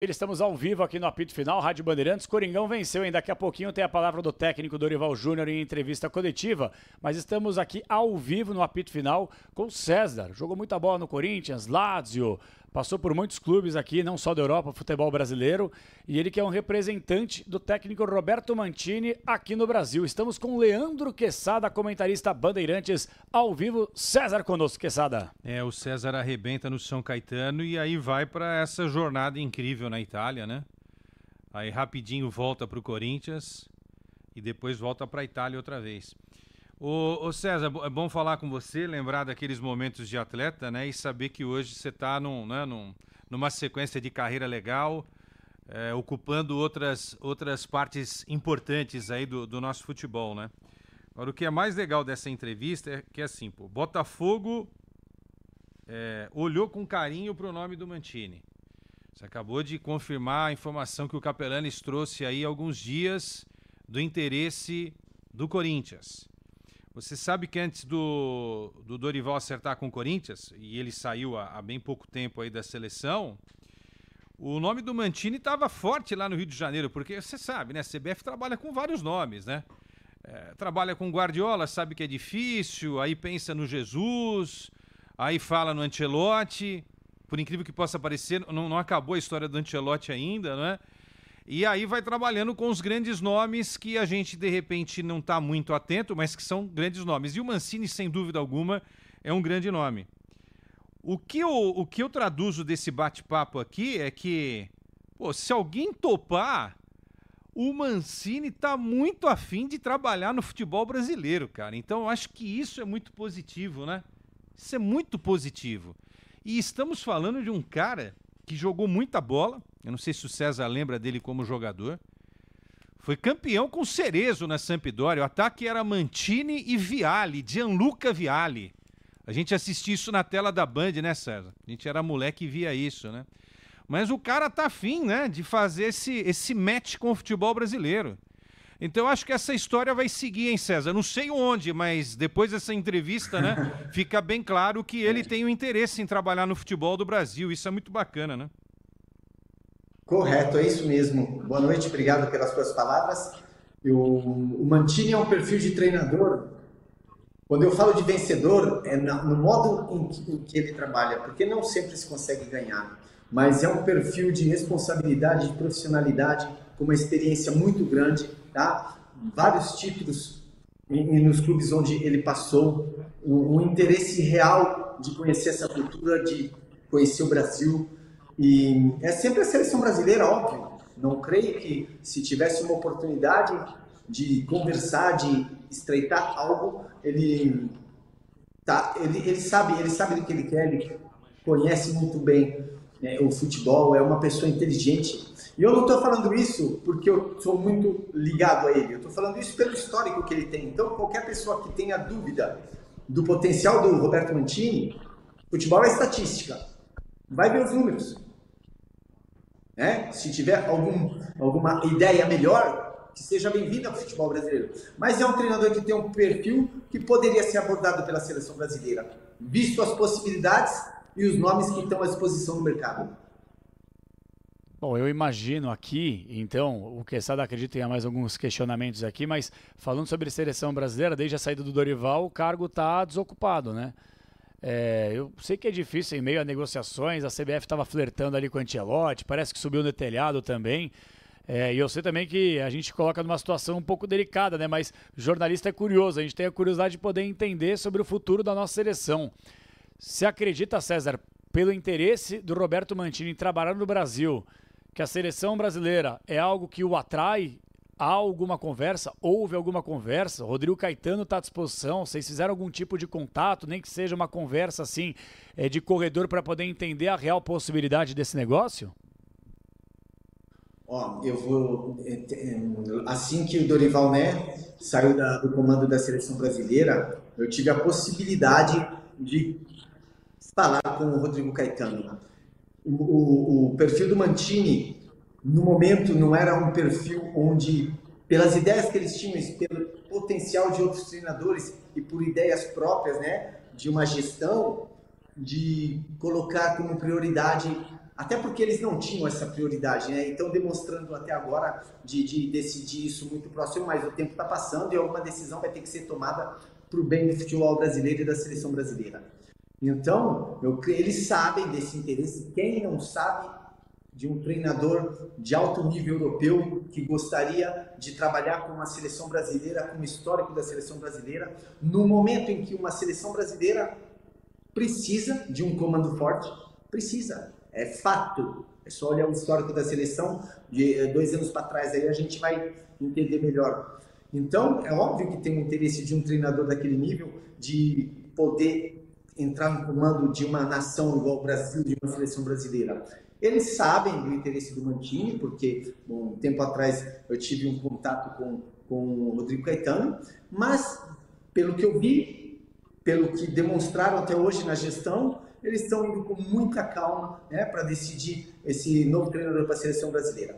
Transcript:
Estamos ao vivo aqui no apito final, Rádio Bandeirantes. Coringão venceu, hein? Daqui a pouquinho tem a palavra do técnico Dorival Júnior em entrevista coletiva, mas estamos aqui ao vivo no apito final com o César. Jogou muita bola no Corinthians, Lazio, passou por muitos clubes aqui, não só da Europa, futebol brasileiro, e ele que é um representante do técnico Roberto Mancini aqui no Brasil. Estamos com Leandro Quesada, comentarista Bandeirantes, ao vivo. César conosco, Quesada. O César arrebenta no São Caetano e aí vai para essa jornada incrível na Itália, né? Aí rapidinho volta para o Corinthians e depois volta para a Itália outra vez. Ô César, é bom falar com você, lembrar daqueles momentos de atleta, né? E saber que hoje você está numa sequência de carreira legal, ocupando outras partes importantes aí do nosso futebol, né? Agora, o que é mais legal dessa entrevista é que, assim, pô, Botafogo olhou com carinho para o nome do Mancini. Você acabou de confirmar a informação que o Capelanes trouxe aí há alguns dias do interesse do Corinthians. Você sabe que antes do Dorival acertar com o Corinthians, e ele saiu há bem pouco tempo aí da seleção, o nome do Mancini estava forte lá no Rio de Janeiro, porque você sabe, né? A CBF trabalha com vários nomes, né? Trabalha com Guardiola, sabe que é difícil, aí pensa no Jesus, aí fala no Ancelotti. Por incrível que possa parecer, não acabou a história do Ancelotti ainda, né? E aí vai trabalhando com os grandes nomes que a gente, de repente, não está muito atento, mas que são grandes nomes. E o Mancini, sem dúvida alguma, é um grande nome. O que eu traduzo desse bate-papo aqui é que, pô, se alguém topar, o Mancini está muito afim de trabalhar no futebol brasileiro, cara. Então, eu acho que isso é muito positivo, né? Isso é muito positivo. E estamos falando de um cara que jogou muita bola. Eu não sei se o César lembra dele como jogador. Foi campeão com Cerezo na Sampdoria. O ataque era Mantini e Vialli, Gianluca Vialli. A gente assistia isso na tela da Band, né, César? A gente era moleque e via isso, né? Mas o cara tá afim, né, de fazer esse match com o futebol brasileiro. Então, eu acho que essa história vai seguir, hein, César? Não sei onde, mas depois dessa entrevista, né, fica bem claro que ele tem um interesse em trabalhar no futebol do Brasil. Isso é muito bacana, né? Correto, é isso mesmo. Boa noite, obrigado pelas suas palavras. O Mancini é um perfil de treinador. Quando eu falo de vencedor, é no modo em que ele trabalha, porque não sempre se consegue ganhar, mas é um perfil de responsabilidade, de profissionalidade, com uma experiência muito grande, tá? Vários títulos nos clubes onde ele passou, um interesse real de conhecer essa cultura, de conhecer o Brasil. E é sempre a seleção brasileira, óbvio. Não creio que se tivesse uma oportunidade de conversar, de estreitar algo, ele sabe do que ele quer, ele conhece muito bem, né, o futebol, é uma pessoa inteligente. E eu não estou falando isso porque eu sou muito ligado a ele, eu estou falando isso pelo histórico que ele tem. Então, qualquer pessoa que tenha dúvida do potencial do Roberto Mancini, futebol é estatística, vai ver os números. Se tiver alguma ideia melhor, que seja bem-vindo ao futebol brasileiro. Mas é um treinador que tem um perfil que poderia ser abordado pela seleção brasileira, visto as possibilidades e os nomes que estão à disposição no mercado. Bom, eu imagino aqui, então, o Quesada acredita em mais alguns questionamentos aqui, mas falando sobre seleção brasileira, desde a saída do Dorival, o cargo está desocupado, né? Eu sei que é difícil em meio a negociações, a CBF estava flertando ali com o Ancelotti, parece que subiu no telhado também, e eu sei também que a gente coloca numa situação um pouco delicada, né? Mas jornalista é curioso, a gente tem a curiosidade de poder entender sobre o futuro da nossa seleção. Você acredita, César, pelo interesse do Roberto Mancini em trabalhar no Brasil, que a seleção brasileira é algo que o atrai? Há alguma conversa? Houve alguma conversa? O Rodrigo Caetano está à disposição? Vocês fizeram algum tipo de contato, nem que seja uma conversa assim, de corredor, para poder entender a real possibilidade desse negócio? Eu vou... Assim que o Dorival, né, saiu do comando da seleção brasileira, eu tive a possibilidade de falar com o Rodrigo Caetano. O perfil do Mancini, no momento, não era um perfil onde, pelas ideias que eles tinham, pelo potencial de outros treinadores e por ideias próprias, né, de uma gestão, de colocar como prioridade Até porque eles não tinham essa prioridade, né? Então, demonstrando até agora de decidir isso muito próximo, mas o tempo está passando e alguma decisão vai ter que ser tomada para o bem do futebol brasileiro e da seleção brasileira. Então, eles sabem desse interesse. Quem não sabe de um treinador de alto nível europeu que gostaria de trabalhar com uma seleção brasileira, com o histórico da seleção brasileira, no momento em que uma seleção brasileira precisa de um comando forte? Precisa. É fato. É só olhar o histórico da seleção de 2 anos para trás, aí a gente vai entender melhor. Então, é óbvio que tem o interesse de um treinador daquele nível de poder entrar no comando de uma nação igual o Brasil, de uma seleção brasileira. Eles sabem do interesse do Mancini, porque um tempo atrás eu tive um contato com o Rodrigo Caetano, mas pelo que eu vi, pelo que demonstraram até hoje na gestão, eles estão indo com muita calma, né, para decidir esse novo treinador para a seleção brasileira.